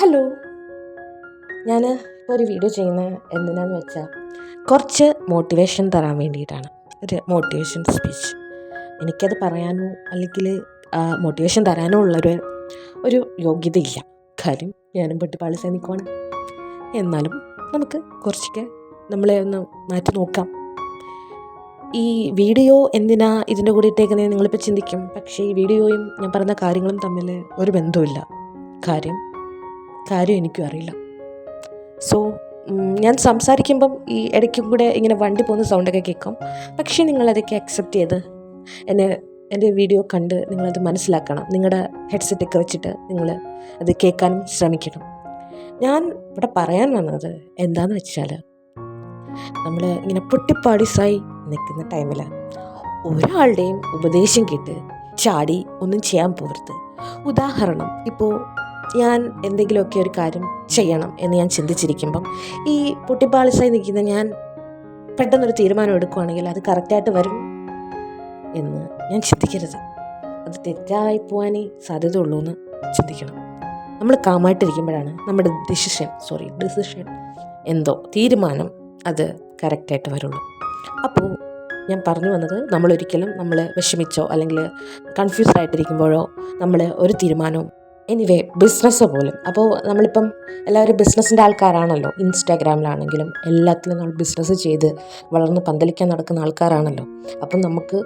Hello, ഞാൻ ഇപ്പോൾ ഒരു വീഡിയോ ചെയ്യുന്നത് എന്തിനാന്ന് വെച്ചാൽ കുറച്ച് മോട്ടിവേഷൻ തരാൻ വേണ്ടിയിട്ടാണ്. ഒരു മോട്ടിവേഷൻ സ്പീച്ച്. എനിക്കത് പറയാനോ അല്ലെങ്കിൽ മോട്ടിവേഷൻ തരാനോ ഒരു യോഗ്യതയില്ല. കാര്യം ഞാനും പൊട്ടിപ്പാളി സൈനികമാണ്. എന്നാലും നമുക്ക് കുറച്ചൊക്കെ നമ്മളെ ഒന്ന് മാറ്റി നോക്കാം. ഈ വീഡിയോ എന്തിനാ ഇതിൻ്റെ കൂടെ ഇട്ടേക്കുന്നത് നിങ്ങളിപ്പോൾ ചിന്തിക്കും. പക്ഷേ ഈ വീഡിയോയും ഞാൻ പറയുന്ന കാര്യങ്ങളും തമ്മിൽ ഒരു ബന്ധവുമില്ല. കാര്യം എനിക്കും അറിയില്ല. സോ ഞാൻ സംസാരിക്കുമ്പം ഈ ഇടയ്ക്കും കൂടെ ഇങ്ങനെ വണ്ടി പോകുന്ന സൗണ്ടൊക്കെ കേൾക്കും. പക്ഷേ നിങ്ങളതൊക്കെ അക്സെപ്റ്റ് ചെയ്ത് എൻ്റെ വീഡിയോ കണ്ട് നിങ്ങളത് മനസ്സിലാക്കണം. നിങ്ങളുടെ ഹെഡ്സെറ്റൊക്കെ വെച്ചിട്ട് നിങ്ങൾ അത് കേൾക്കാനും ശ്രമിക്കണം. ഞാൻ ഇവിടെ പറയാൻ വന്നത് എന്താണെന്ന് വെച്ചാൽ, നമ്മൾ ഇങ്ങനെ പൊട്ടിപ്പാടിസായി നിൽക്കുന്ന ടൈമിൽ ഒരാളുടെയും ഉപദേശം കേട്ട് ചാടി ഒന്നും ചെയ്യാൻ പോകരുത്. ഉദാഹരണം, ഇപ്പോൾ ഞാൻ എന്തെങ്കിലുമൊക്കെ ഒരു കാര്യം ചെയ്യണം എന്ന് ഞാൻ ചിന്തിച്ചിരിക്കുമ്പം ഈ പൊട്ടിപ്പാളിസായി നിൽക്കുന്ന ഞാൻ പെട്ടെന്നൊരു തീരുമാനം എടുക്കുകയാണെങ്കിൽ അത് കറക്റ്റായിട്ട് വരും എന്ന് ഞാൻ ചിന്തിക്കരുത്. അത് തെറ്റായി പോകാനേ സാധ്യതയുള്ളൂ എന്ന് ചിന്തിക്കണം. നമ്മൾ കാമായിട്ടിരിക്കുമ്പോഴാണ് നമ്മുടെ ഡിസിഷൻ തീരുമാനം അത് കറക്റ്റായിട്ട് വരുള്ളൂ. അപ്പോൾ ഞാൻ പറഞ്ഞു വന്നത്, നമ്മളൊരിക്കലും വിഷമിച്ചോ അല്ലെങ്കിൽ കൺഫ്യൂസ്ഡ് ആയിട്ടിരിക്കുമ്പോഴോ നമ്മൾ ഒരു തീരുമാനവും ബിസിനസ് പോലും. അപ്പോൾ നമ്മളിപ്പം എല്ലാവരും ബിസിനസ്സിൻ്റെ ആൾക്കാരാണല്ലോ. ഇൻസ്റ്റാഗ്രാമിലാണെങ്കിലും എല്ലാത്തിലും നമ്മൾ ബിസിനസ് ചെയ്ത് വളർന്ന് പന്തലിക്കാൻ നടക്കുന്ന ആൾക്കാരാണല്ലോ. അപ്പം നമുക്ക്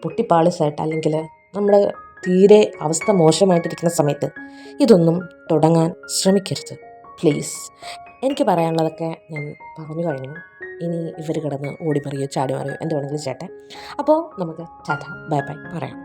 പൊട്ടിപ്പാളിസായിട്ട് അല്ലെങ്കിൽ നമ്മുടെ തീരെ അവസ്ഥ മോശമായിട്ടിരിക്കുന്ന സമയത്ത് ഇതൊന്നും തുടങ്ങാൻ ശ്രമിക്കരുത്, പ്ലീസ്. എനിക്ക് പറയാനുള്ളതൊക്കെ ഞാൻ പറഞ്ഞു കഴിഞ്ഞു. ഇനി ഇവർ കിടന്ന് ഓടിമറിയോ ചാടി മറിയോ എന്ത് വേണമെങ്കിലും ചേട്ടെ. അപ്പോൾ നമുക്ക് ടാറ്റ ബൈ ബൈ പറയാം.